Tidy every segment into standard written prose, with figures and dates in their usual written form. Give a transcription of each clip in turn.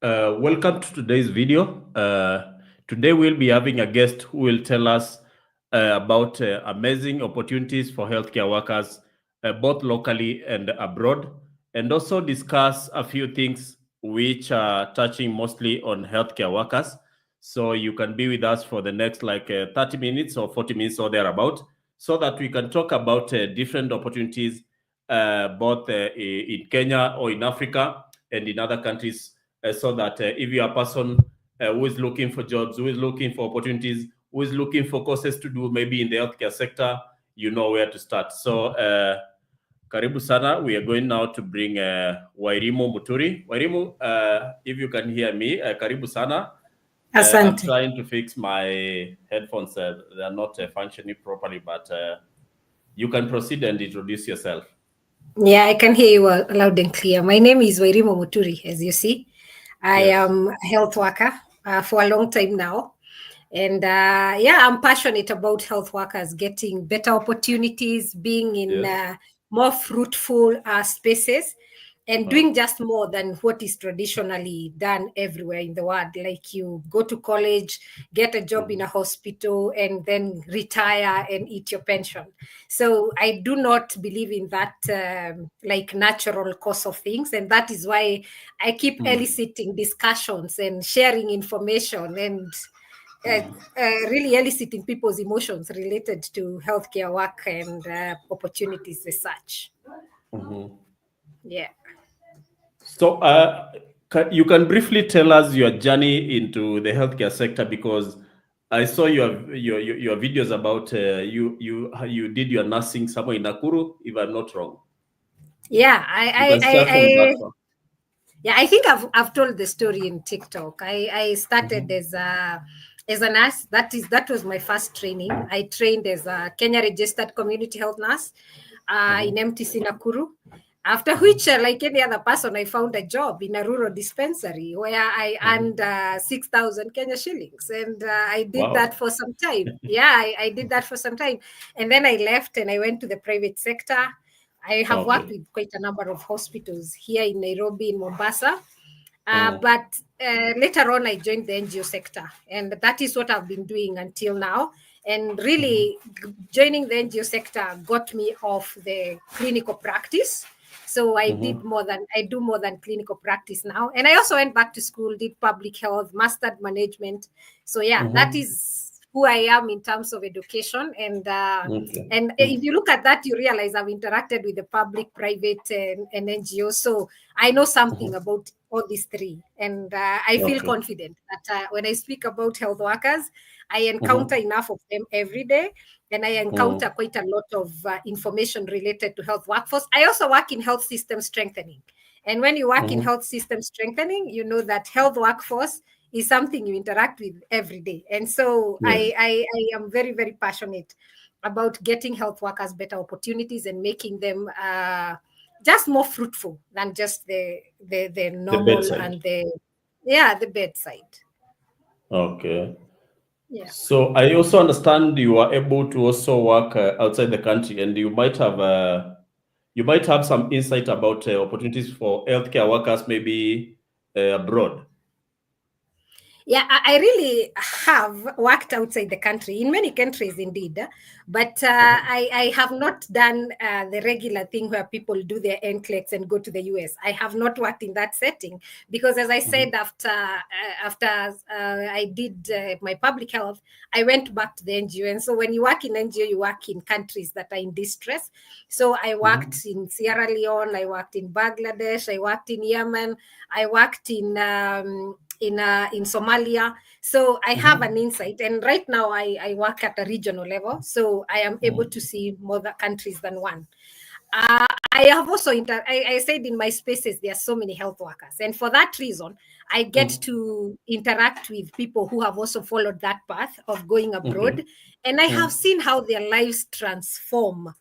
Welcome to today's video. Today we'll be having a guest who will tell us about amazing opportunities for healthcare workers, both locally and abroad, and also discuss a few things which are touching mostly on healthcare workers. So you can be with us for the next 30 minutes or 40 minutes or thereabout, so that we can talk about different opportunities, both in Kenya or in Africa and in other countries, so that if you are a person who is looking for jobs, who is looking for opportunities, who is looking for courses to do maybe in the healthcare sector, you know where to start. So, karibu sana. We are going now to bring Wairimu Muturi. Wairimu, if you can hear me, karibu sana. I'm Asante. trying to fix my headphones. They're not functioning properly, but you can proceed and introduce yourself. Yeah, I can hear you loud and clear. My name is Wairimu Muturi, as you see. I Yes. am a health worker for a long time now. And I'm passionate about health workers getting better opportunities, being in Yes. more fruitful spaces, and Uh, doing just more than what is traditionally done everywhere in the world. Like you go to college, get a job in a hospital, and then retire and eat your pension. So I do not believe in that like natural course of things. And that is why I keep eliciting discussions and sharing information and really eliciting people's emotions related to healthcare work and opportunities as such. mhm. Yeah. So, you can briefly tell us your journey into the healthcare sector, because I saw your videos about you did your nursing somewhere in Nakuru, if I'm not wrong. Yeah, You can start from that one. yeah, I think I've told the story in TikTok. I started as a nurse. That was my first training. I trained as a Kenya registered community health nurse in MTC Nakuru. After which, like any other person, I found a job in a rural dispensary where I earned 6,000 Kenya shillings. And I did that Wow. for some time. Yeah, I did that for some time. And then I left and I went to the private sector. I have worked Okay. with quite a number of hospitals here in Nairobi, in Mombasa. Mm, But later on, I joined the NGO sector, and that is what I've been doing until now. And really, joining the NGO sector got me off the clinical practice. So I do more than clinical practice now. And I also went back to school, did public health, mastered management. So yeah, that is who I am in terms of education. okay. And if you look at that, you realize I've interacted with the public, private, and NGO. So I know something about all these three. And I feel Okay. confident that when I speak about health workers, I encounter enough of them every day. And I encounter quite a lot of information related to health workforce. I also work in health system strengthening. And when you work in health system strengthening, you know that health workforce is something you interact with every day. And so Yes. I am very, very passionate about getting health workers better opportunities and making them just more fruitful than just the The normal bedside. and the bedside. Okay. Yeah. So I also understand you are able to also work outside the country, and you might have some insight about opportunities for healthcare workers, maybe abroad. Yeah, I really have worked outside the country, in many countries indeed, but I have not done the regular thing where people do their NCLEX and go to the US. I have not worked in that setting because, as I said, after I did my public health, I went back to the NGO. And so when you work in NGO, you work in countries that are in distress. So I worked in Sierra Leone, I worked in Bangladesh, I worked in Yemen, I worked in Somalia. So I have an insight. And right now I work at a regional level. So I am able to see more countries than one. I have also, I said in my spaces, there are so many health workers. And for that reason, I get to interact with people who have also followed that path of going abroad. Okay. And I have seen how their lives transform.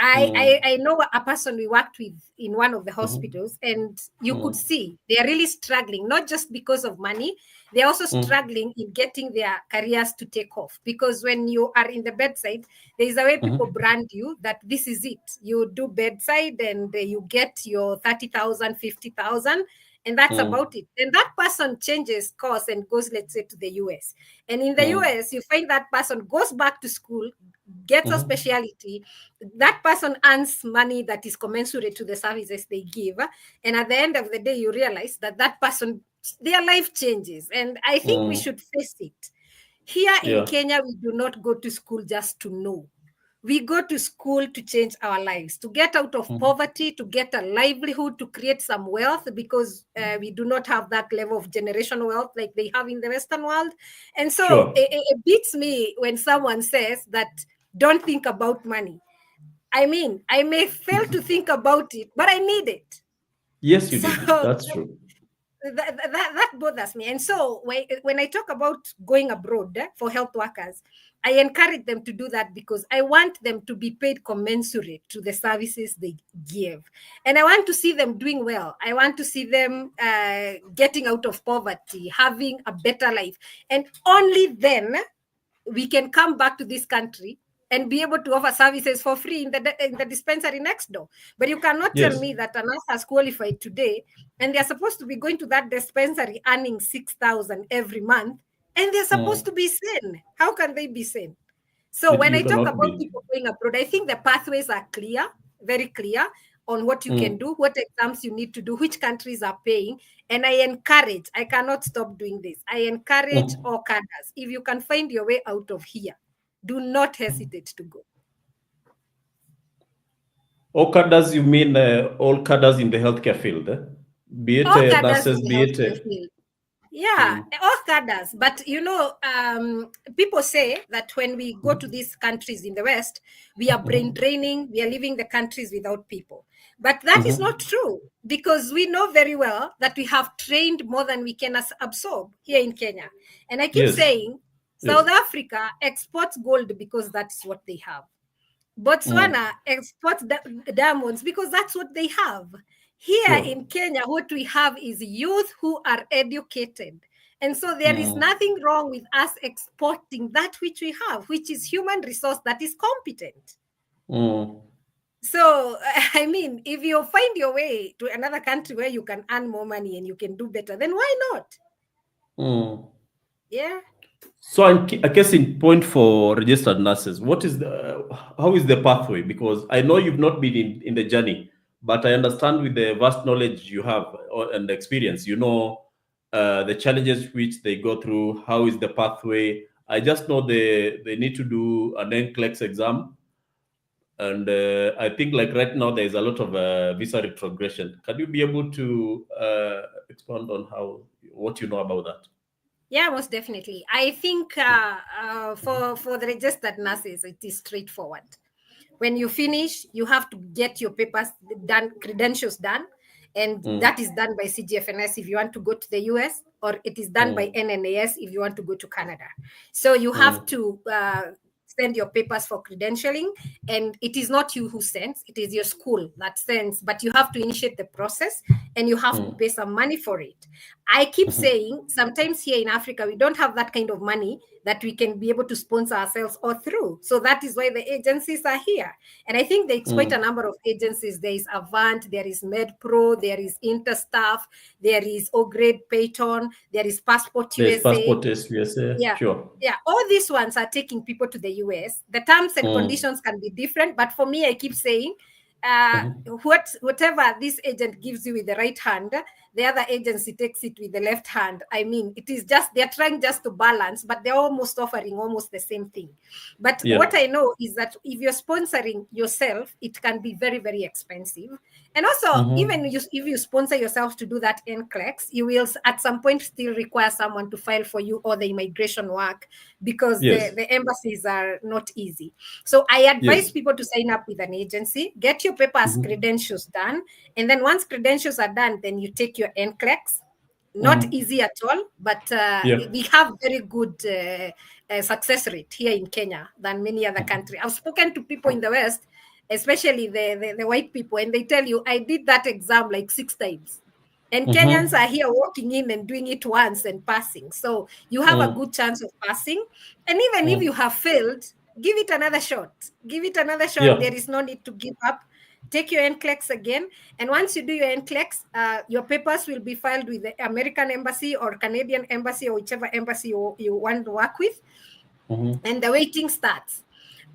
I know a person we worked with in one of the hospitals, and you could see they are really struggling, not just because of money. They're also struggling in getting their careers to take off. Because when you are in the bedside, there is a way people brand you that this is it. You do bedside and you get your 30,000, 50,000, and that's about it. And that person changes course and goes, let's say, to the US. And in the US, you find that person goes back to school, gets a specialty. That person earns money that is commensurate to the services they give. And at the end of the day, you realize that that person, their life changes. And I think we should face it. Here in Kenya, we do not go to school just to know. We go to school to change our lives, to get out of poverty, to get a livelihood, to create some wealth, because we do not have that level of generational wealth like they have in the Western world. And so it beats me when someone says that don't think about money. I mean, I may fail to think about it, but I need it. Yes, you did. That's true. That bothers me. And so when I talk about going abroad for health workers, I encourage them to do that because I want them to be paid commensurate to the services they give. And I want to see them doing well. I want to see them getting out of poverty, having a better life. And only then we can come back to this country and be able to offer services for free in the dispensary next door. But you cannot tell me that a nurse has qualified today and they're supposed to be going to that dispensary earning 6,000 every month, and they're supposed to be sane. How can they be sane? So when I talk about people going abroad, I think the pathways are clear, very clear, on what you can do, what exams you need to do, which countries are paying. And I cannot stop doing this. I encourage all cadres. If you can find your way out of here, do not hesitate to go. All cadres, you mean all cadres in the healthcare field? Be it nurses, be it... field. Yeah, all cadres. But, people say that when we go to these countries in the West, we are brain draining, we are leaving the countries without people. But that is not true, because we know very well that we have trained more than we can absorb here in Kenya. And I keep saying, South Africa exports gold because that's what they have. Botswana exports diamonds because that's what they have. Here in Kenya, what we have is youth who are educated. And so there is nothing wrong with us exporting that which we have, which is human resource that is competent. So, I mean, if you find your way to another country where you can earn more money and you can do better, then why not? Yeah. So I guess in point for registered nurses, how is the pathway? Because I know you've not been in the journey, but I understand with the vast knowledge you have and experience, the challenges which they go through. How is the pathway? I just know they need to do an NCLEX exam. And I think like right now, there's a lot of visa retrogression. Can you be able to expand on what you know about that? Yeah, most definitely. I think for the registered nurses, it is straightforward. When you finish, you have to get your papers done, credentials done, and that is done by CGFNS if you want to go to the US, or it is done by NNAS if you want to go to Canada. So you have to send your papers for credentialing, and it is not you who sends, it is your school that sends, but you have to initiate the process and you have to pay some money for it. I keep saying sometimes here in Africa, we don't have that kind of money that we can be able to sponsor ourselves or through. So that is why the agencies are here. And I think there's quite a number of agencies. There is Avant, there is MedPro, there is Interstaff, there is O-Grade Payton, there is Passport USA. Passport USA, yeah. Sure. Yeah, all these ones are taking people to the US. The terms and conditions can be different, but for me, I keep saying, whatever this agent gives you with the right hand, the other agency takes it with the left hand. I mean, it is just, they're trying just to balance, but they're almost offering almost the same thing. But what I know is that if you're sponsoring yourself, it can be very, very expensive. And also, even if you sponsor yourself to do that NCLEX, you will at some point still require someone to file for you or the immigration work, because the embassies are not easy. So I advise people to sign up with an agency, get your papers, credentials done, and then once credentials are done, then you take your NCLEX. Not easy at all, but we have very good success rate here in Kenya than many other countries. I've spoken to people in the West, especially the white people, and they tell you, I did that exam like 6 times. And Kenyans are here walking in and doing it once and passing. So you have a good chance of passing. And even if you have failed, give it another shot. Give it another shot. There is no need to give up. take your NCLEX again. And once you do your NCLEX, your papers will be filed with the American Embassy or Canadian Embassy or whichever embassy you want to work with. And the waiting starts.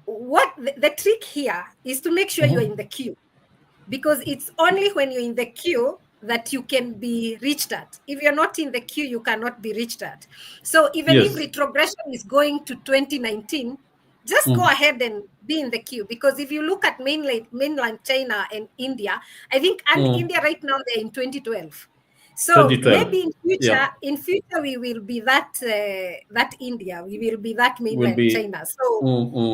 What the trick here is to make sure you're in the queue, because it's only when you're in the queue that you can be reached at. If you're not in the queue, you cannot be reached at. So even if retrogression is going to 2019, just go ahead and be in the queue. Because if you look at mainland China and India, I think India right now they're in 2012. So 2012. maybe in future we will be that India, we will be that mainland China. So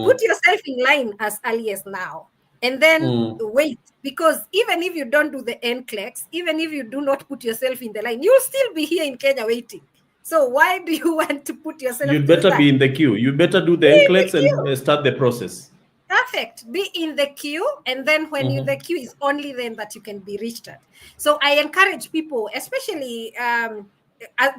put yourself in line as early as now. And then wait, because even if you don't do the NCLEX, even if you do not put yourself in the line, you'll still be here in Kenya waiting. So why do you want to put yourself? You'd better be in the queue. You better do the NCLEX and start the process. Perfect. Be in the queue, and then when you're in the queue, is only then that you can be reached at. So I encourage people, especially the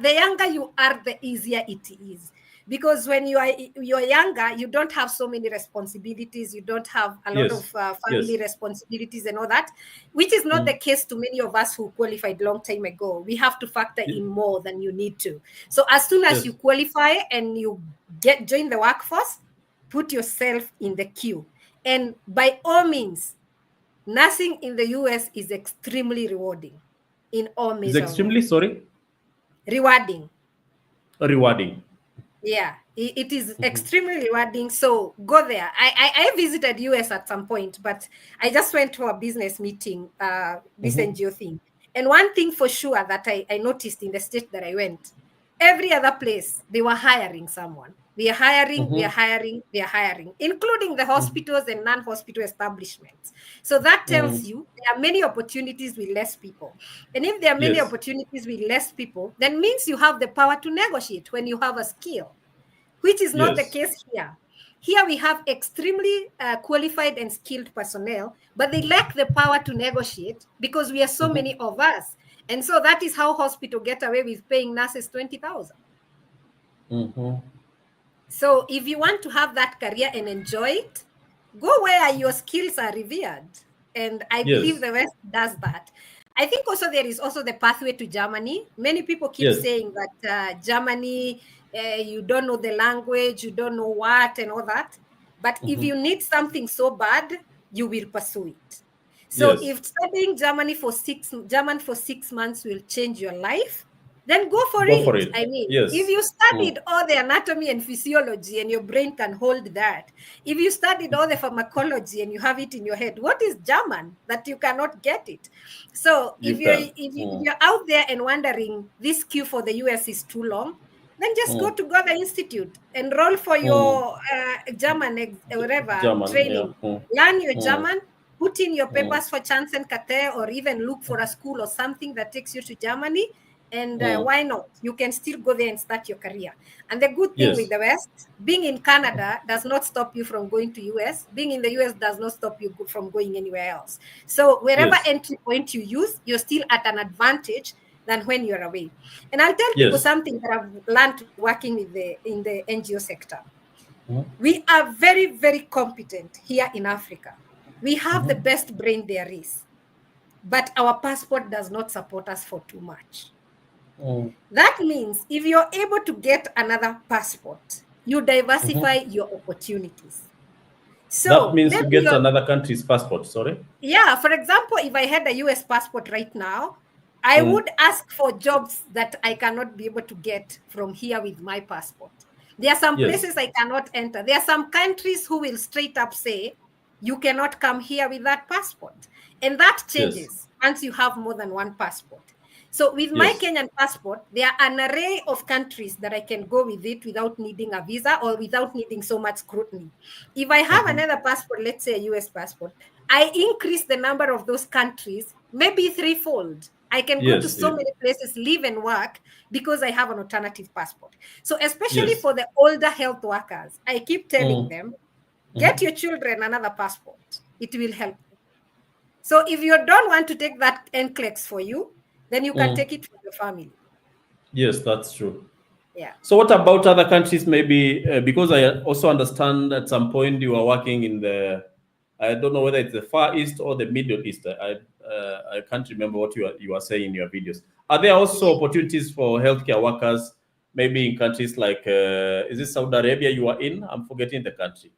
younger you are, the easier it is. Because when you're younger, you don't have so many responsibilities. You don't have a lot of family responsibilities and all that, which is not the case to many of us who qualified long time ago. We have to factor in more than you need to. So as soon as you qualify and you join the workforce, put yourself in the queue. And by all means, nursing in the US is extremely rewarding in all measures. It's extremely, sorry? Rewarding. Rewarding. Yeah, it is extremely rewarding. So go there. I visited US at some point, but I just went to a business meeting, this NGO thing. And one thing for sure that I noticed in the state that I went, every other place, they were hiring someone. We are hiring, we are hiring, we are hiring, including the hospitals and non-hospital establishments. So that tells you there are many opportunities with less people. And if there are many opportunities with less people, then means you have the power to negotiate when you have a skill, which is not the case here. Here we have extremely qualified and skilled personnel, but they lack the power to negotiate because we are so many of us. And so that is how hospital get away with paying nurses 20,000. So if you want to have that career and enjoy it, go where your skills are revered. And I believe the West does that. I think also there is also the pathway to Germany. Many people keep saying that Germany, you don't know the language, you don't know what and all that. But if you need something so bad, you will pursue it. So if studying German for 6 months will change your life, then go for it. I mean, if you studied all the anatomy and physiology and your brain can hold that, if you studied all the pharmacology and you have it in your head, what is German that you cannot get it? So if you're out there and wondering this queue for the US is too long, then just go to Goethe Institute, enroll for your German training, learn your German, put in your papers for Chancenkarte, or even look for a school or something that takes you to Germany. And why not? You can still go there and start your career. And the good thing with the West, being in Canada does not stop you from going to US. Being in the US does not stop you from going anywhere else. So wherever entry point you use, you're still at an advantage than when you're away. And I'll tell people something that I've learned working in the NGO sector. We are very, very competent here in Africa. We have the best brain there is. But our passport does not support us for too much. That means if you're able to get another passport, you diversify your opportunities. So that means to get another country's passport, sorry? Yeah, for example, if I had a US passport right now, I would ask for jobs that I cannot be able to get from here with my passport. There are some places I cannot enter. There are some countries who will straight up say, you cannot come here with that passport. And that changes once you have more than one passport. So with my Kenyan passport, there are an array of countries that I can go with it without needing a visa or without needing so much scrutiny. If I have another passport, let's say a US passport, I increase the number of those countries, maybe threefold. I can go to so many places, live and work because I have an alternative passport. So especially for the older health workers, I keep telling them, get your children another passport. It will help. So if you don't want to take that NCLEX for you, then you can take it for your family. Yes, that's true. Yeah. So what about other countries? Maybe because I also understand at some point you are working in the I don't know whether it's the Far East or the Middle East. I can't remember what you are saying in your videos. Are there also opportunities for healthcare workers, maybe in countries like, is it Saudi Arabia you are in? I'm forgetting the country.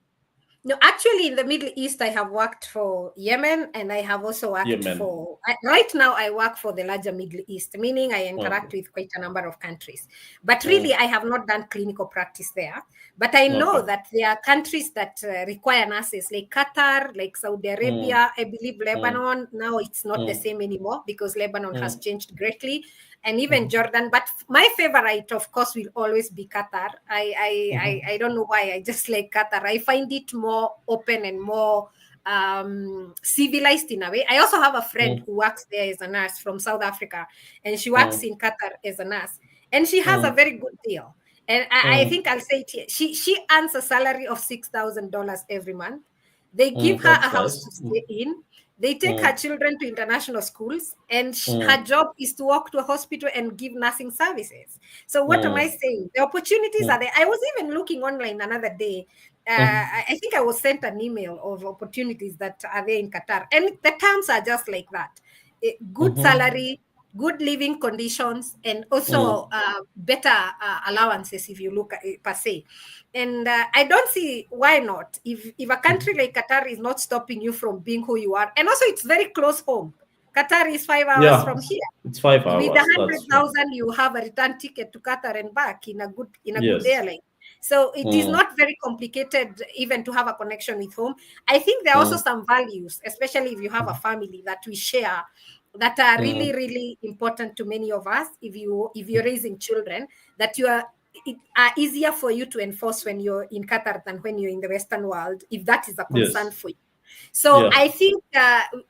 No, actually, in the Middle East, I have worked for Yemen, and I have also worked Yemen. for. Right now, I work for the larger Middle East, meaning I interact with quite a number of countries. But really, I have not done clinical practice there. But I know that there are countries that require nurses, like Qatar, like Saudi Arabia. I believe Lebanon. Now it's not the same anymore because Lebanon has changed greatly, and even Jordan. But my favorite, of course, will always be Qatar. I don't know why. I just like Qatar. I find it more open and more civilized in a way. I also have a friend who works there as a nurse from South Africa, and she works in Qatar as a nurse, and she has a very good deal. And I think I'll say it here. She earns a salary of $6,000 every month. They give her a house to stay in. They take her children to international schools, and her job is to walk to a hospital and give nursing services. So what am I saying? The opportunities are there. I was even looking online another day. I think I was sent an email of opportunities that are there in Qatar, and the terms are just like that: good salary, good living conditions, and also better allowances if you look at it per se. And I don't see why not. If a country like Qatar is not stopping you from being who you are, and also it's very close home. Qatar is 5 hours from here. It's 5 hours. With 100,000, you have a return ticket to Qatar and back in a good airline. So it is not very complicated even to have a connection with home. I think there are also some values, especially if you have a family that we share, that are really, really important to many of us. If you're raising children, that it are easier for you to enforce when you're in Qatar than when you're in the Western world, if that is a concern for you. So I think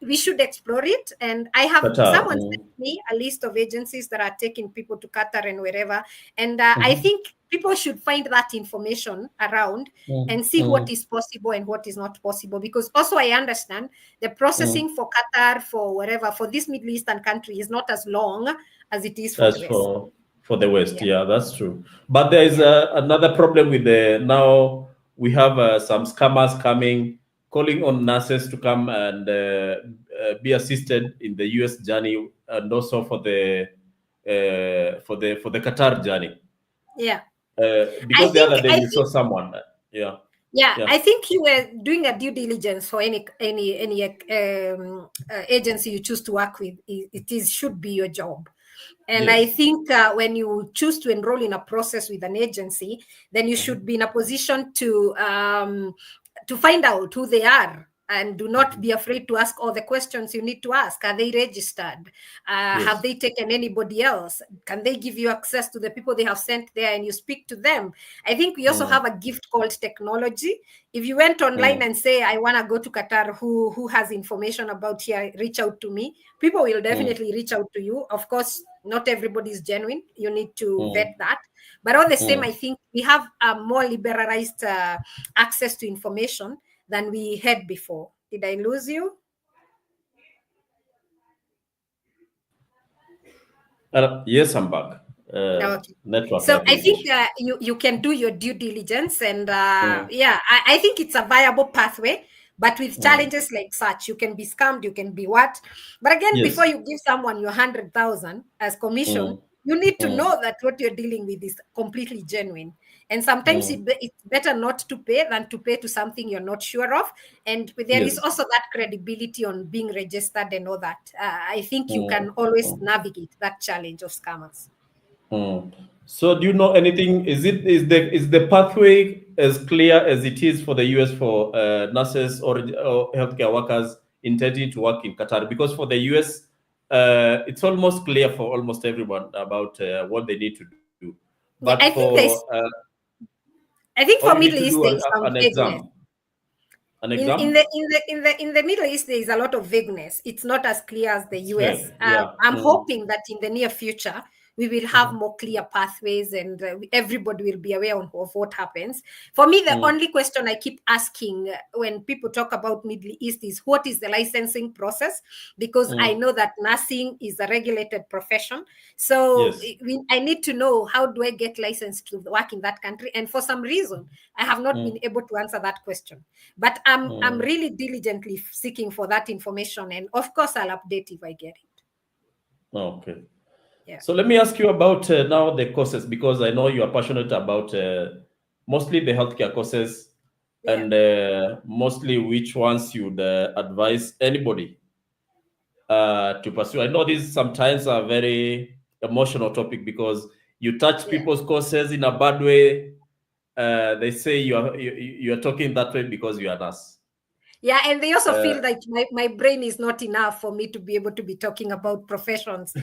we should explore it. And I have someone sent me a list of agencies that are taking people to Qatar and wherever. And I think people should find that information around and see what is possible and what is not possible. Because also I understand the processing for Qatar, for wherever, for this Middle Eastern country is not as long as it is for the West. For the West, yeah, that's true. But there is another problem with now we have some scammers coming, calling on nurses to come and be assisted in the US journey, and also for the Qatar journey. Yeah. Because the other day we saw someone. Yeah, I think you were doing a due diligence for any agency you choose to work with. It should be your job. And I think when you choose to enroll in a process with an agency, then you should be in a position to find out who they are. And do not be afraid to ask all the questions you need to ask. Are they registered? Have they taken anybody else? Can they give you access to the people they have sent there and you speak to them? I think we also have a gift called technology. If you went online and say, I want to go to Qatar, who has information about here, reach out to me. People will definitely reach out to you. Of course, not everybody is genuine. You need to vet that. But all the same, I think we have a more liberalized access to information than we had before. Did I lose you? Yes, I'm back. Okay. Network. So I think you can do your due diligence, and I think it's a viable pathway. But with challenges like such, you can be scammed, you can be what. But again, before you give someone your 100,000 as commission, you need to know that what you're dealing with is completely genuine. And sometimes it's better not to pay than to pay to something you're not sure of. And there is also that credibility on being registered and all that. I think you can always navigate that challenge of scammers. So do you know anything? Is the pathway as clear as it is for the US for nurses or healthcare workers intending to work in Qatar? Because for the US, it's almost clear for almost everyone about what they need to do. But I think for Middle East there is some an exam. An exam? In the Middle East there is a lot of vagueness. It's not as clear as the US. I'm hoping that in the near future we will have more clear pathways, and everybody will be aware of what happens. For me, the only question I keep asking when people talk about Middle East is, what is the licensing process? Because I know that nursing is a regulated profession. So I need to know, how do I get licensed to work in that country? And for some reason, I have not been able to answer that question. But I'm really diligently seeking for that information. And of course, I'll update if I get it. Okay. Yeah. So let me ask you about now the courses, because I know you are passionate about mostly the healthcare courses, and mostly which ones you'd advise anybody to pursue. I know these sometimes are very emotional topic, because you touch people's courses in a bad way. They say you are talking that way because you are a nurse. Yeah, and they also feel like my brain is not enough for me to be able to be talking about professions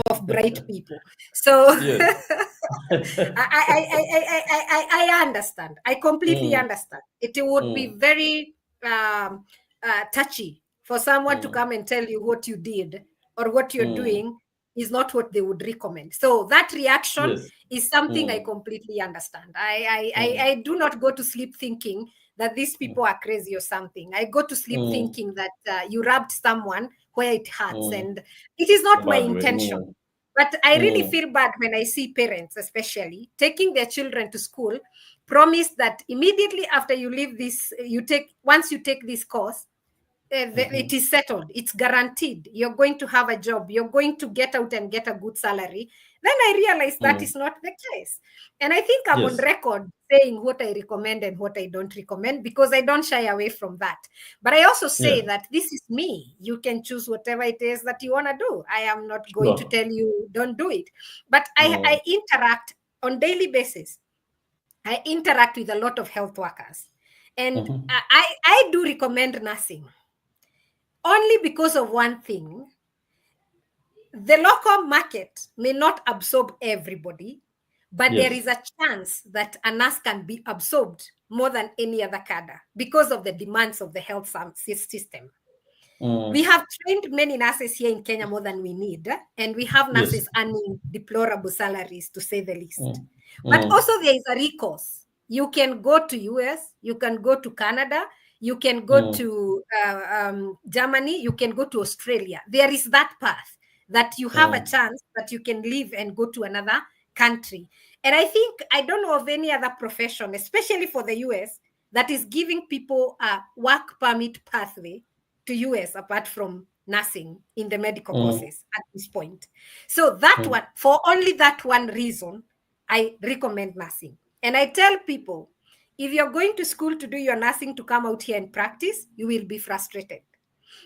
of bright people. So I understand. I completely understand. It would be very touchy for someone to come and tell you what you did or what you're doing is not what they would recommend. So that reaction is something I completely understand. I do not go to sleep thinking that these people are crazy or something. I go to sleep thinking that you rubbed someone where it hurts, and it is not my intention. But I really feel bad when I see parents, especially, taking their children to school, promise that immediately after you leave this, once you take this course, it is settled. It's guaranteed. You're going to have a job. You're going to get out and get a good salary. Then I realized that is not the case. And I think I'm on record saying what I recommend and what I don't recommend, because I don't shy away from that. But I also say that this is me. You can choose whatever it is that you want to do. I am not going to tell you don't do it. But I interact on daily basis. I interact with a lot of health workers. And I do recommend nursing. Only because of one thing: the local market may not absorb everybody, but there is a chance that a nurse can be absorbed more than any other cadre because of the demands of the health system. We have trained many nurses here in Kenya more than we need, and we have nurses earning deplorable salaries, to say the least. But also there is a recourse. You can go to US, you can go to Canada, you can go to Germany, you can go to Australia. There is that path that you have a chance that you can leave and go to another country. And I don't know of any other profession, especially for the US, that is giving people a work permit pathway to US apart from nursing in the medical courses at this point. So that one, for only that one reason, I recommend nursing. And I tell people, if you're going to school to do your nursing to come out here and practice, you will be frustrated.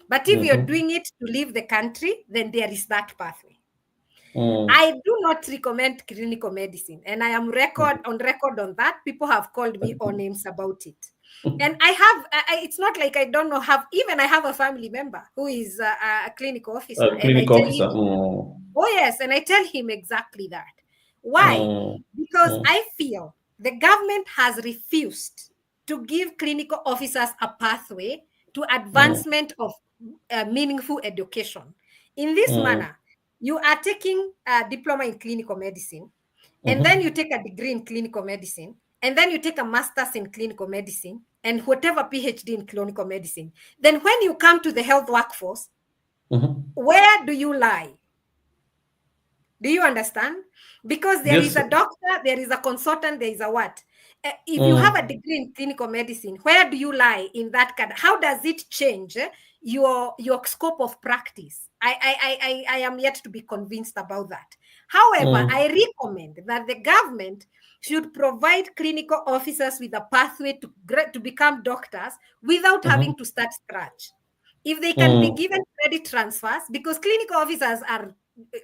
But if you're doing it to leave the country, then there is that pathway. I do not recommend clinical medicine, and I am on record on that. People have called me all names about it. And it's not like I don't know, I have a family member who is a clinical officer. Oh yes, and I tell him exactly that. Why? Because I feel the government has refused to give clinical officers a pathway to advancement of meaningful education. In this manner, you are taking a diploma in clinical medicine, and then you take a degree in clinical medicine, and then you take a master's in clinical medicine, and whatever PhD in clinical medicine. Then when you come to the health workforce, where do you lie? Do you understand? Because there is a doctor, there is a consultant, there is a what? If you have a degree in clinical medicine, where do you lie in that kind? How does it change your scope of practice? I am yet to be convinced about that. However, I recommend that the government should provide clinical officers with a pathway to become doctors without having to start scratch. If they can be given credit transfers, because clinical officers are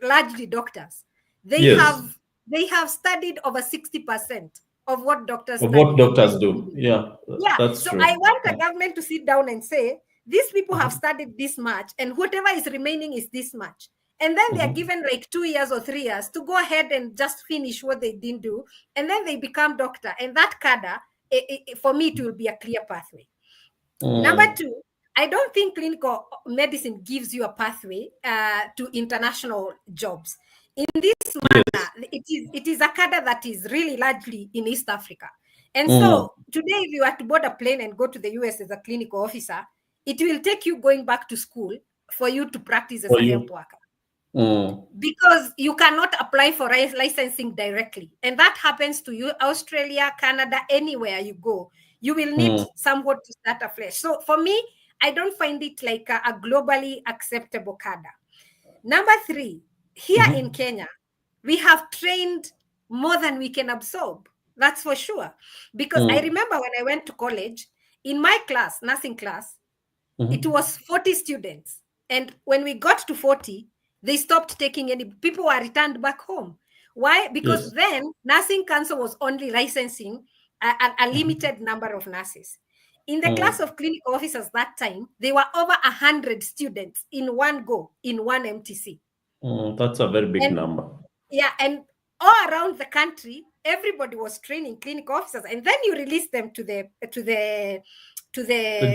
largely doctors, they have studied over 60% of what doctors do. That's so true. I want the government to sit down and say, these people have studied this much, and whatever is remaining is this much. And then they are given like 2 years or 3 years to go ahead and just finish what they didn't do, and then they become doctor. And that cadre, for me, it will be a clear pathway. Number two, I don't think clinical medicine gives you a pathway to international jobs. In this manner, it is a cadre that is really largely in East Africa. And so today, if you are to board a plane and go to the US as a clinical officer, it will take you going back to school for you to practice as a health worker. Because you cannot apply for licensing directly. And that happens to you, Australia, Canada, anywhere you go. You will need someone to start afresh. So for me, I don't find it like a globally acceptable cadre. Number 3, here in Kenya, we have trained more than we can absorb. That's for sure. Because I remember when I went to college, in my class, nursing class, it was 40 students. And when we got to 40, they stopped taking any, people were returned back home. Why? Because then Nursing Council was only licensing a limited number of nurses. In the class of clinical officers that time, there were over 100 students in one go, in one MTC. That's a very big number. Yeah, and all around the country, everybody was training clinical officers, and then you release them to the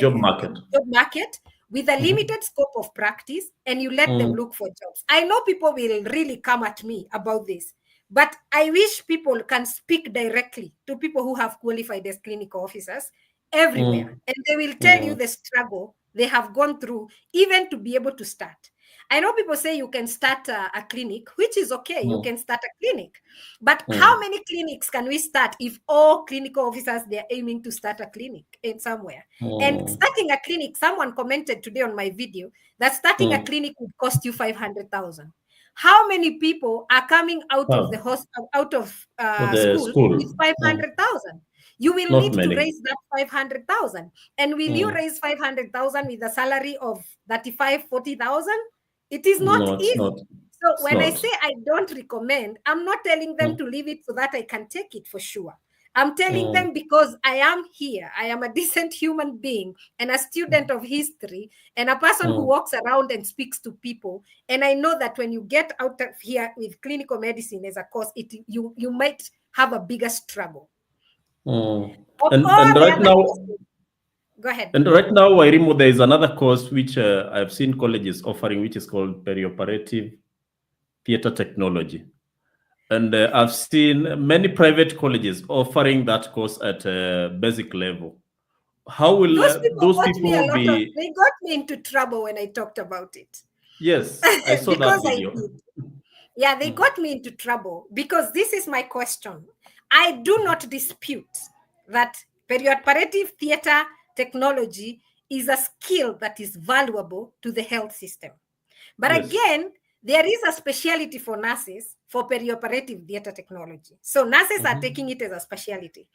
job market with a limited scope of practice, and you let them look for jobs. I know people will really come at me about this, but I wish people can speak directly to people who have qualified as clinical officers everywhere, and they will tell you the struggle they have gone through even to be able to start. I know people say you can start a clinic, which is okay. You can start a clinic. But how many clinics can we start if all clinical officers, they're aiming to start a clinic in somewhere? And starting a clinic, someone commented today on my video that starting a clinic would cost you 500,000. How many people are coming out of the school with 500,000? You will Not need many. to raise that 500,000. And will you raise 500,000 with a salary of 35, 40,000? It is not easy. So when I say I don't recommend, I'm not telling them to leave it so that I can take it for sure. I'm telling them because I am here. I am a decent human being and a student of history and a person who walks around and speaks to people. And I know that when you get out of here with clinical medicine as a course, you might have a bigger struggle. And right now, go ahead. And right now, Wairimu, there is another course which I've seen colleges offering, which is called perioperative theater technology. And I've seen many private colleges offering that course at basic level. How will those people be? They got me into trouble when I talked about it. Yes, I saw that video. Yeah, they got me into trouble because this is my question. I do not dispute that perioperative theater technology is a skill that is valuable to the health system. But again, there is a specialty for nurses for perioperative theater technology. So nurses are taking it as a specialty.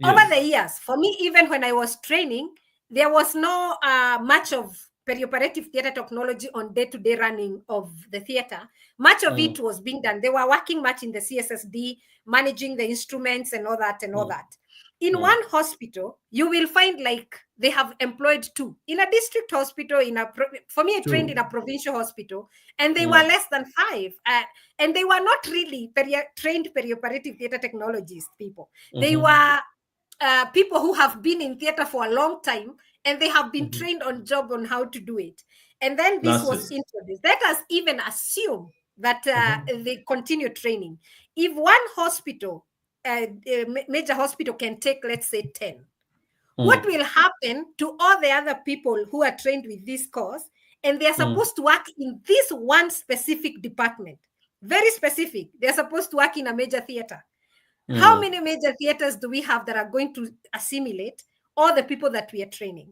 Over the years, for me, even when I was training, there was no much of perioperative theater technology on day-to-day running of the theater. Much of it was being done. They were working much in the CSSD, managing the instruments and all that and all that. In one hospital, you will find like they have employed 2. In a district hospital, for me, I trained in a provincial hospital, and they were less than 5. And they were not really trained perioperative theater technologists people. They were people who have been in theater for a long time, and they have been trained on job on how to do it. And then this was introduced. Let us even assume that they continue training. If one hospital, a major hospital, can take, let's say, 10, what will happen to all the other people who are trained with this course, and they're supposed to work in this one specific department, very specific. They're supposed to work in a major theater. How many major theaters do we have that are going to assimilate all the people that we are training?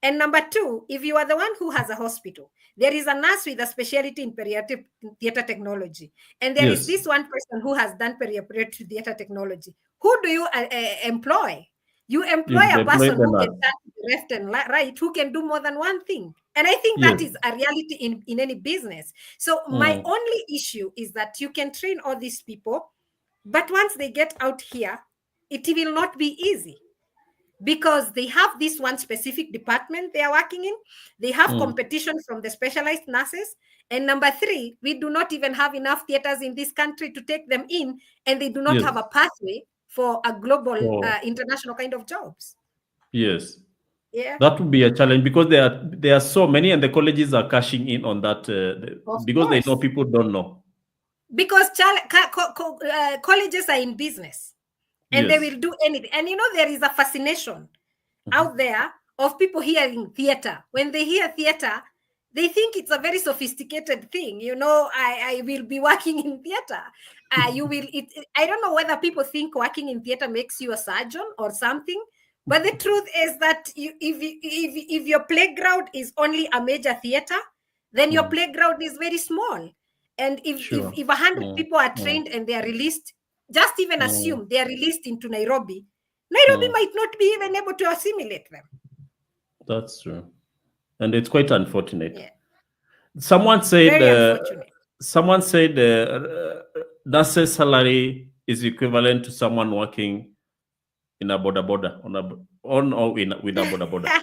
And number 2, if you are the one who has a hospital, there is a nurse with a specialty in perioperative theater technology. And there is this one person who has done perioperative theater technology. Who do you employ? You employ a person who can turn to the left and right, who can do more than one thing. And I think that is a reality in any business. So my only issue is that you can train all these people, but once they get out here, it will not be easy because they have this one specific department they are working in. They have competition from the specialized nurses. And number 3, we do not even have enough theaters in this country to take them in, and they do not have a pathway for a global, international kind of jobs. Yes. Yeah. That would be a challenge because there are so many, and the colleges are cashing in on that because they know people don't know. because colleges are in business, and they will do anything. And there is a fascination out there of people hearing theater. When they hear theater, they think it's a very sophisticated thing. I will be working in theater. You will. I don't know whether people think working in theater makes you a surgeon or something. But the truth is that if your playground is only a major theater, then your playground is very small. And if 100 people are trained and they are released, just even assume they are released into Nairobi might not be even able to assimilate them. That's true. And it's quite unfortunate. Yeah. Someone said, very unfortunate. Nurse's salary is equivalent to someone working in a boda with a boda.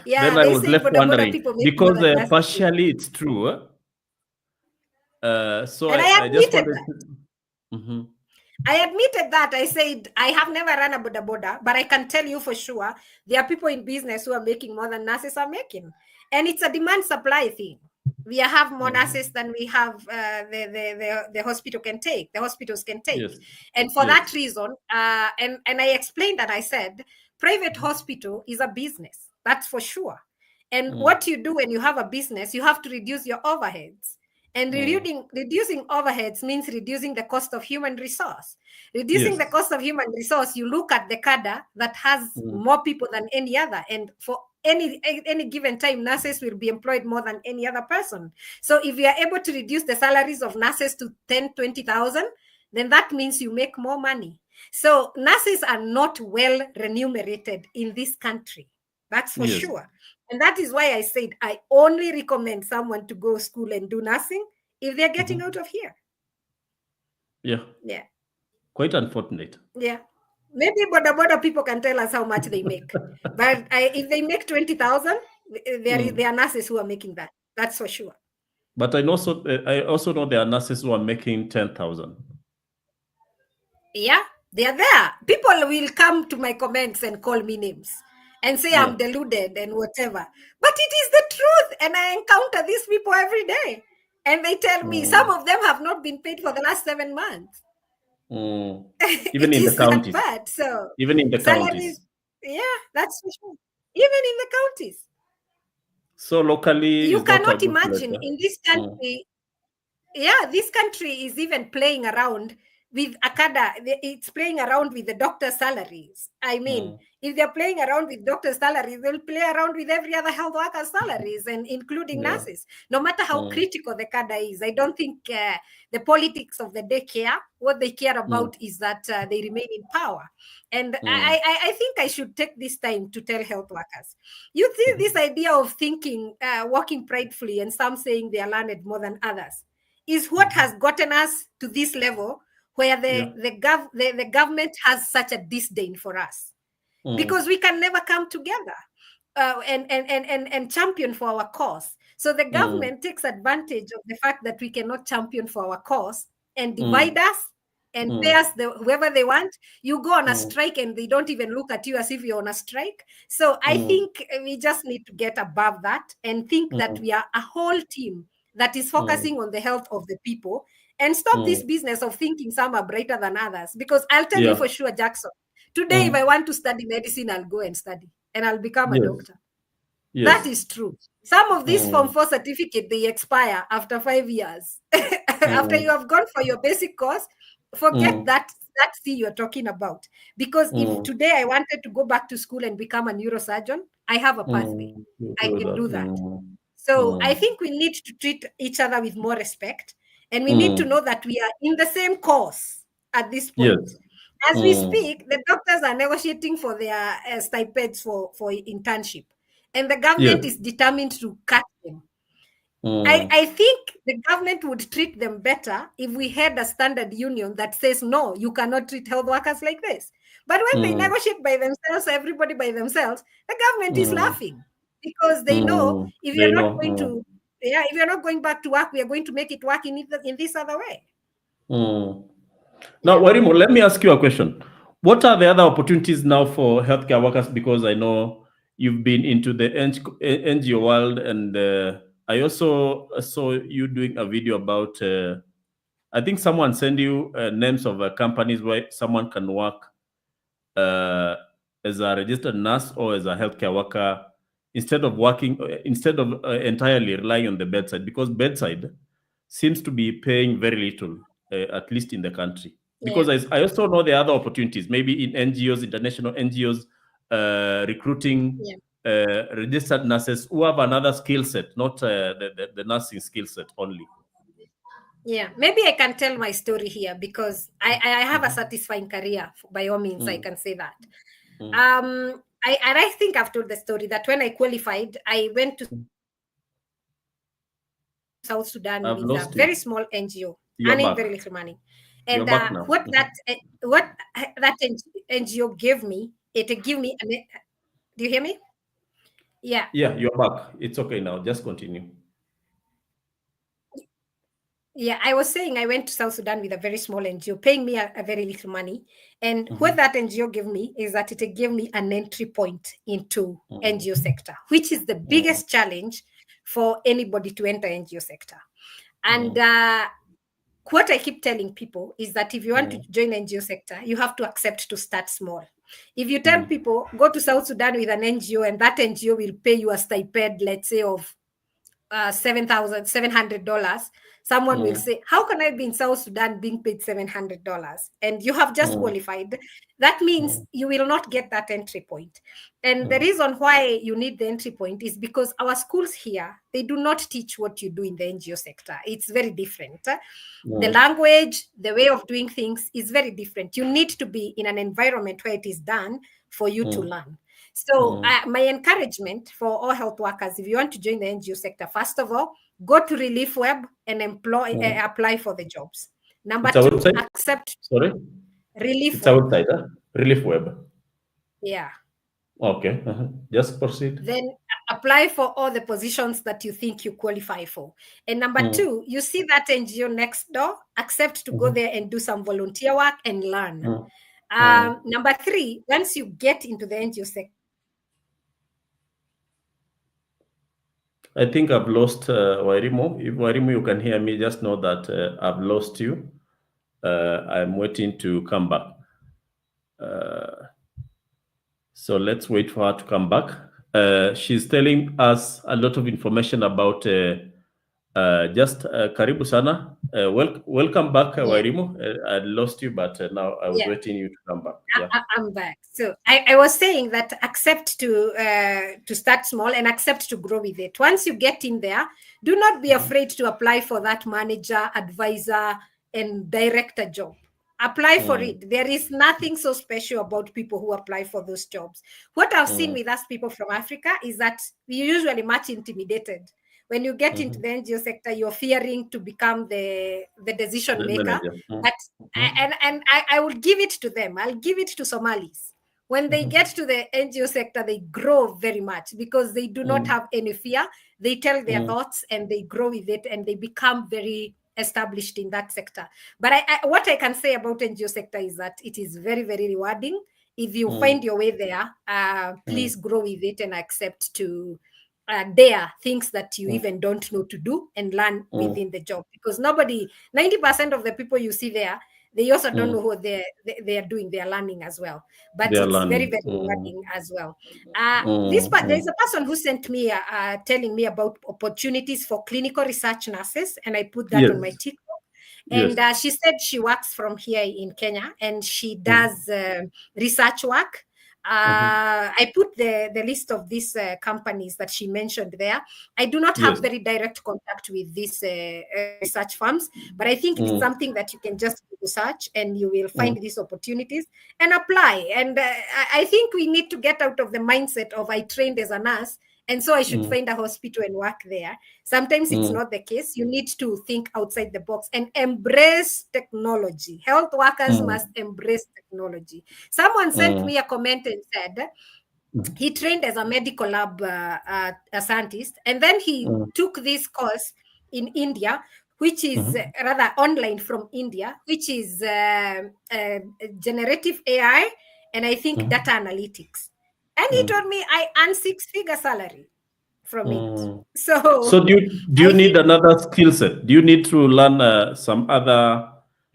Yeah, then I was left wondering, because partially it's true. So I just wanted to... I admitted that. I said, I have never run a boda, but I can tell you for sure, there are people in business who are making more than nurses are making. And it's a demand-supply thing. We have more nurses than we have the hospital can take, the hospitals can take. Yes. And for that reason, and I explained that, I said, private hospital is a business, that's for sure. And what you do when you have a business, you have to reduce your overheads. And reducing overheads means reducing the cost of human resource. Reducing the cost of human resource, you look at the cadre that has more people than any other. And for any given time, nurses will be employed more than any other person. So if you are able to reduce the salaries of nurses to 10, 20,000, then that means you make more money. So nurses are not well remunerated in this country. That's for sure. And that is why I said I only recommend someone to go to school and do nursing if they're getting out of here. Yeah. Quite unfortunate. Yeah. Maybe boda people can tell us how much they make. But if they make 20,000, there are nurses who are making that. That's for sure. But I also know there are nurses who are making 10,000. Yeah, they are there. People will come to my comments and call me names and say I'm deluded and whatever. But it is the truth. And I encounter these people every day. And they tell me some of them have not been paid for the last 7 months. Even in the counties. Bad. So even in the counties. Yeah, that's for sure. Even in the counties. So locally, you cannot imagine in this country. Yeah, this country is even playing around with ACADA. It's playing around with the doctor's salaries. I mean, if they're playing around with doctor's salaries, they'll play around with every other health worker's salaries, and including nurses. No matter how critical the CADA is, I don't think the politics of the day care. What they care about is that they remain in power. And I think I should take this time to tell health workers. You see this idea of thinking, walking pridefully, and some saying they are learned more than others, is what has gotten us to this level where the government has such a disdain for us, because we can never come together and champion for our cause. So the government takes advantage of the fact that we cannot champion for our cause and divide us and pay us whoever they want. You go on a strike and they don't even look at you as if you're on a strike. So I think we just need to get above that and think that we are a whole team that is focusing on the health of the people, and stop this business of thinking some are brighter than others. Because I'll tell you for sure, Jackson, today if I want to study medicine, I'll go and study and I'll become a doctor. That is true. Some of these Form 4 certificates, they expire after 5 years. After you have gone for your basic course, forget that thing you're talking about. Because if today I wanted to go back to school and become a neurosurgeon, I have a pathway. I can do that. So I think we need to treat each other with more respect. And we need to know that we are in the same course at this point. As we speak, the doctors are negotiating for their stipends for internship. And the government is determined to cut them. I think the government would treat them better if we had a standard union that says, no, you cannot treat health workers like this. But when they negotiate by themselves, everybody by themselves, the government is laughing. Because they know if you're not going to, if you're not going back to work, we are going to make it work in this other way. Now, Wairimu, let me ask you a question. What are the other opportunities now for healthcare workers? Because I know you've been into the NGO world and I also saw you doing a video about. I think someone sent you names of companies where someone can work as a registered nurse or as a healthcare worker instead of entirely relying on the bedside, because bedside seems to be paying very little, at least in the country. Because I also know there are other opportunities, maybe in NGOs, international NGOs, recruiting registered nurses who have another skill set, not the nursing skill set only. Yeah, maybe I can tell my story here because I have a satisfying career. By all means, I can say that. I think I've told the story that when I qualified, I went to South Sudan I've with a lost very you. small NGO, You're earning back. very little money. You're And back now. what that NGO gave me, it gave me. Do you hear me? Yeah. Yeah, you're back. It's okay now. Just continue. Yeah, I was saying I went to South Sudan with a very small NGO, paying me a very little money. And what that NGO gave me is that it gave me an entry point into NGO sector, which is the biggest challenge for anybody to enter NGO sector. And what I keep telling people is that if you want to join NGO sector, you have to accept to start small. If you tell people, go to South Sudan with an NGO and that NGO will pay you a stipend, let's say, of $7,700, someone will say, how can I be in South Sudan being paid $700? And you have just qualified. That means you will not get that entry point. And the reason why you need the entry point is because our schools here, they do not teach what you do in the NGO sector. It's very different. The language, the way of doing things is very different. You need to be in an environment where it is done for you to learn. So my encouragement for all health workers, if you want to join the NGO sector, first of all, go to Relief Web and apply for the jobs. Number two, accept. Sorry? Relief It's Web. outside, huh? Relief Web. Yeah. Okay. Just proceed. Then apply for all the positions that you think you qualify for. And number two, you see that NGO next door, accept to go there and do some volunteer work and learn. Number three, once you get into the NGO sector, I think I've lost Wairimu. If Wairimu, you can hear me, just know that I've lost you. I'm waiting to come back. So let's wait for her to come back. She's telling us a lot of information about Karibu Sana. Welcome back, Wairimu. I lost you, but now I was waiting you to come back. Yeah. I'm back. So I was saying that accept to start small and accept to grow with it. Once you get in there, do not be afraid to apply for that manager, advisor, and director job. Apply for it. There is nothing so special about people who apply for those jobs. What I've seen with us people from Africa is that we're usually much intimidated. When you get into the NGO sector, you're fearing to become the decision maker. But I will give it to them. I'll give it to Somalis. When they get to the NGO sector, they grow very much because they do not have any fear. They tell their thoughts and they grow with it and they become very established in that sector. But what I can say about NGO sector is that it is very, very rewarding. If you find your way there, please grow with it and accept to dare things that you even don't know to do and learn within the job. Because 90% of the people you see there, they also don't know what they are doing. They are learning as well. But it's very, very rewarding as well. There is a person who sent me telling me about opportunities for clinical research nurses, and I put that on my TikTok. And she said she works from here in Kenya, and she does research work. I put the list of these companies that she mentioned there. I do not have very direct contact with these research firms, but I think it's something that you can just research and you will find these opportunities and apply. And I think we need to get out of the mindset of I trained as a nurse, and so I should find a hospital and work there. Sometimes it's not the case. You need to think outside the box and embrace technology. Health workers must embrace technology. Someone sent me a comment and said he trained as a medical lab scientist, and then he took this course in India, which is rather online from India, which is generative AI and I think data analytics. And he told me I earn 6-figure salary. from it. So do you need another skill set? Do you need to learn some other,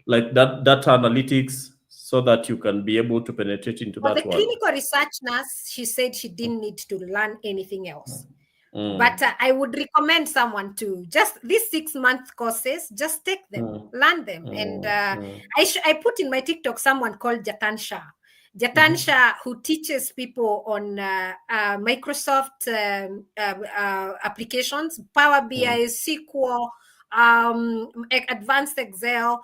like data analytics, so that you can be able to penetrate into for the that world? clinical research nurse, she said she didn't need to learn anything else. But I would recommend someone to just these 6-month courses, just take them, learn them. And I put in my TikTok someone called Jatan Shah. Jatan Shah, who teaches people on Microsoft applications, Power BI, SQL, Advanced Excel,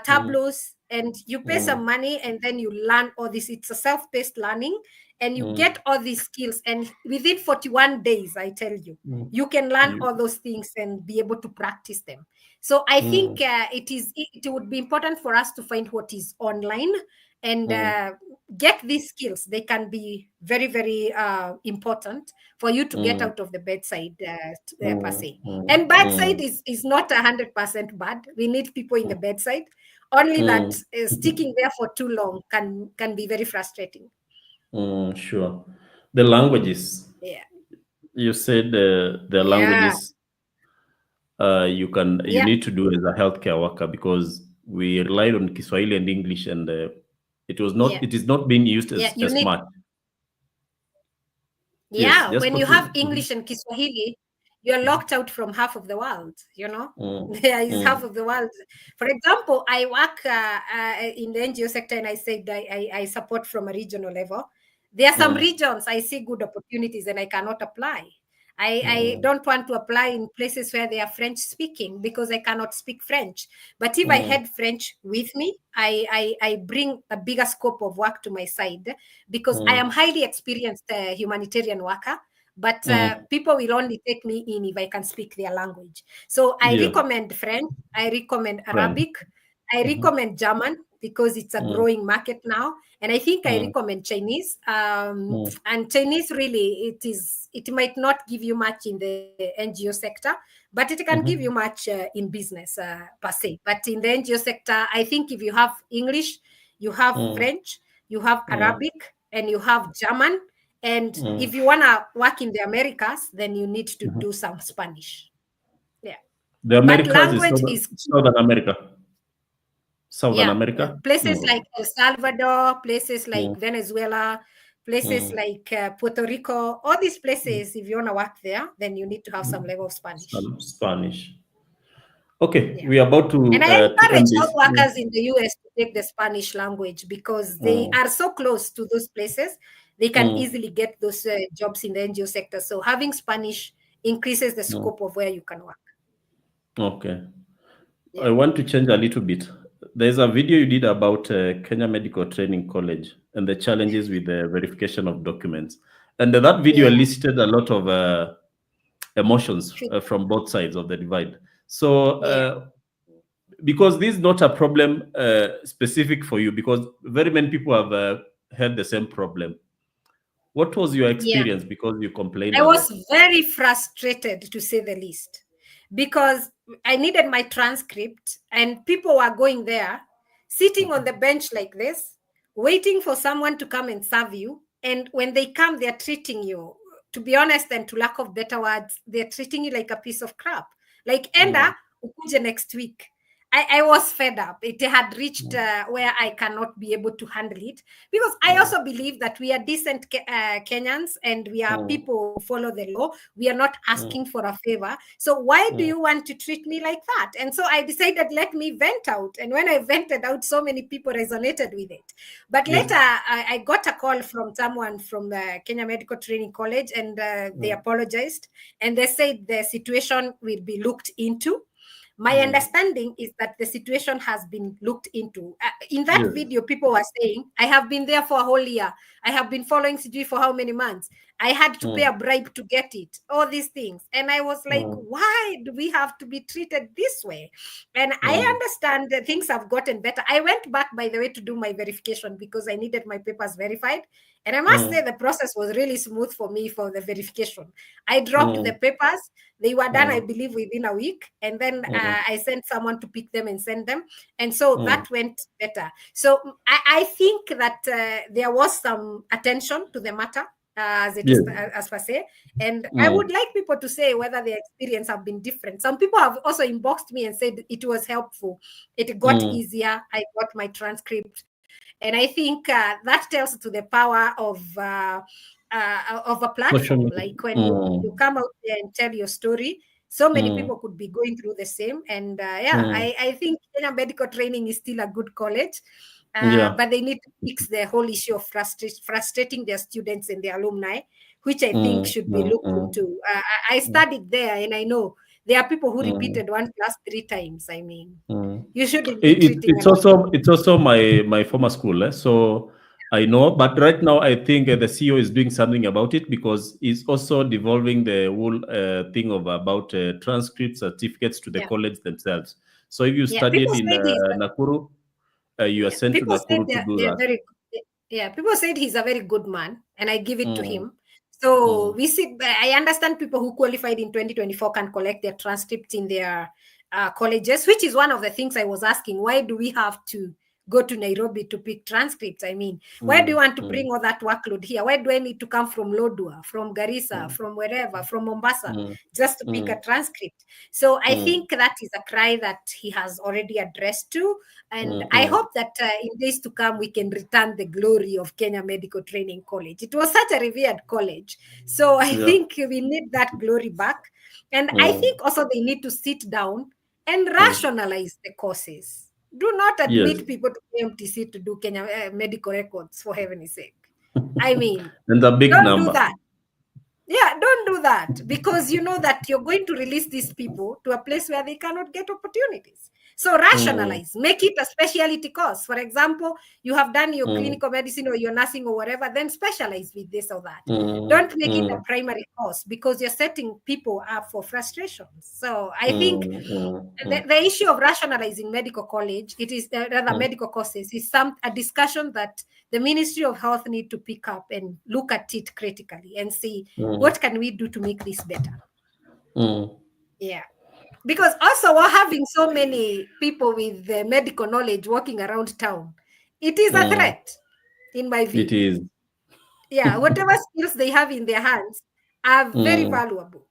Tableaus, and you pay some money and then you learn all this. It's a self-paced learning, and you get all these skills, and within 41 days, I tell you, you can learn all those things and be able to practice them. So I think it would be important for us to find what is online and get these skills. They can be very, very important for you to get out of the bedside per se. And bedside is not 100% bad. We need people in the bedside. Only that sticking there for too long can be very frustrating. Sure. The languages. Yeah. You said the languages you need to do as a healthcare worker, because we relied on Kiswahili and English, and it is not being used as much. Yeah, when you have English and Kiswahili, you're locked out from half of the world, There is half of the world. For example, I work in the NGO sector, and I said I support from a regional level. There are some regions I see good opportunities and I cannot apply. I don't want to apply in places where they are French speaking because I cannot speak French. But if I had French with me, I bring a bigger scope of work to my side, because I am highly experienced humanitarian worker. But people will only take me in if I can speak their language. So I recommend French, I recommend Arabic, I recommend German, because it's a growing market now. And I think I recommend Chinese. And Chinese, really, it might not give you much in the NGO sector, but it can give you much in business per se. But in the NGO sector, I think if you have English, you have French, you have Arabic, and you have German. And if you want to work in the Americas, then you need to do some Spanish. Yeah. The Americas but language is Southern America. Southern America? Places like El Salvador, places like Venezuela, places like Puerto Rico, all these places, if you want to work there, then you need to have some level of Spanish. Spanish. Okay, we are about to. And I encourage all workers in the US to take the Spanish language, because they are so close to those places, they can easily get those jobs in the NGO sector. So having Spanish increases the scope of where you can work. Okay. I want to change a little bit. There's a video you did about Kenya Medical Training College and the challenges with the verification of documents. And that video listed a lot of emotions from both sides of the divide. So because this is not a problem specific for you, because very many people have had the same problem. What was your experience? Because you complained I was very frustrated, to say the least, because I needed my transcript and people were going there, sitting on the bench like this, waiting for someone to come and serve you. And when they come, they're treating you, to be honest, and to lack of better words, they're treating you like a piece of crap. Like, Enda, ukuje next week. I was fed up. It had reached where I cannot be able to handle it, because I also believe that we are decent Kenyans, and we are people who follow the law. We are not asking for a favor. So why do you want to treat me like that? And so I decided, let me vent out. And when I vented out, so many people resonated with it. But later, I got a call from someone from the Kenya Medical Training College, and they apologized. And they said the situation will be looked into. My understanding is that the situation has been looked into. In that video, people were saying, I have been there for a whole year. I have been following CG for how many months? I had to pay a bribe to get it. All these things. And I was like, why do we have to be treated this way? And I understand that things have gotten better. I went back, by the way, to do my verification, because I needed my papers verified. And I must say the process was really smooth for me for the verification. I dropped the papers. They were done, I believe, within a week. And then I sent someone to pick them and send them. And so that went better. So I think that there was some attention to the matter. as it Yes. is as per se. And I would like people to say whether their experience have been different. Some people have also inboxed me and said it was helpful. It got easier. I got my transcript. And I think that tells to the power of a platform. Like when you come out there and tell your story, so many people could be going through the same. And I think Kenya medical training is still a good college. But they need to fix the whole issue of frustrating their students and their alumni, which I think should be looked into. I studied there, and I know there are people who repeated 1 class 3 times. I mean, you shouldn't be treating it's also my former school, so I know. But right now, I think the CEO is doing something about it, because he's also devolving the whole thing of about transcript certificates to the college themselves. So if you studied in Nakuru, you are sent to people said Nakuru to do they're that. very people said he's a very good man, and I give it to him. So we see, I understand people who qualified in 2024 can collect their transcripts in their colleges, which is one of the things I was asking. Why do we have to go to Nairobi to pick transcripts? I mean, why do you want to bring all that workload here? Why do I need to come from Lodwar, from Garissa, from wherever, from Mombasa, just to pick a transcript? So I think that is a cry that he has already addressed to. And I hope that in days to come, we can return the glory of Kenya Medical Training College. It was such a revered college. So I think we need that glory back. And I think also they need to sit down and rationalize the courses. Do not admit people to KMTC to do Kenya medical records, for heaven's sake. I mean, and a big don't number. do that. Yeah, don't do that, because you know that you're going to release these people to a place where they cannot get opportunities. So rationalize, make it a specialty course. For example, you have done your clinical medicine or your nursing or whatever, then specialize with this or that. Don't make it a primary course, because you're setting people up for frustrations. So I think the issue of rationalizing medical college, it is rather medical courses, is a discussion that the Ministry of Health need to pick up and look at it critically and see what can we do to make this better. Yeah. Because also we're having so many people with the medical knowledge walking around town. It is a threat, in my view. It is. Yeah, whatever skills they have in their hands are very valuable.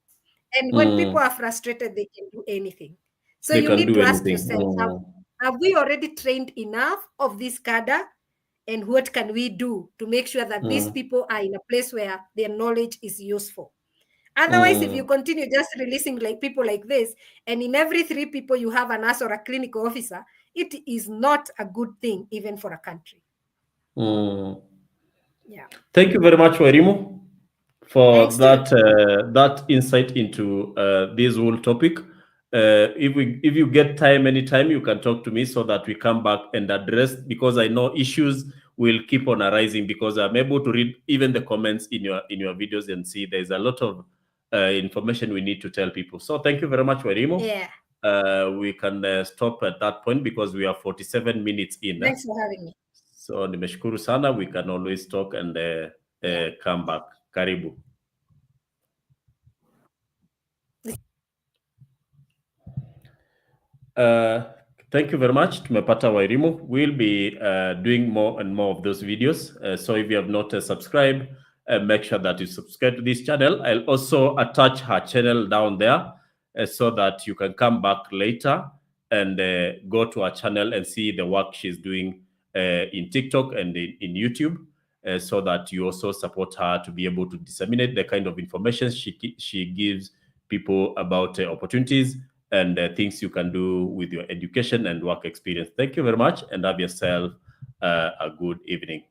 And when people are frustrated, they can do anything. So you need to ask yourself, have we already trained enough of this cadre? And what can we do to make sure that these people are in a place where their knowledge is useful? Otherwise, if you continue just releasing like people like this, and in every 3 people you have a nurse or a clinical officer, it is not a good thing, even for a country. Yeah. Thank you very much, Wairimu, for that insight into this whole topic. If you get time anytime, you can talk to me so that we come back and address, because I know issues will keep on arising, because I'm able to read even the comments in your videos and see there's a lot of information we need to tell people. So thank you very much, Wairimu. Yeah. We can stop at that point, because we are 47 minutes in. Thanks for having me. So nimeshukuru sana. We can always talk and come back. Karibu. Thank you very much. Tumepata Wairimu. We'll be doing more and more of those videos. So if you have not subscribed, make sure that you subscribe to this channel. I'll also attach her channel down there so that you can come back later and go to her channel and see the work she's doing in TikTok and in YouTube, so that you also support her to be able to disseminate the kind of information she gives people about opportunities and things you can do with your education and work experience. Thank you very much, and have yourself a good evening.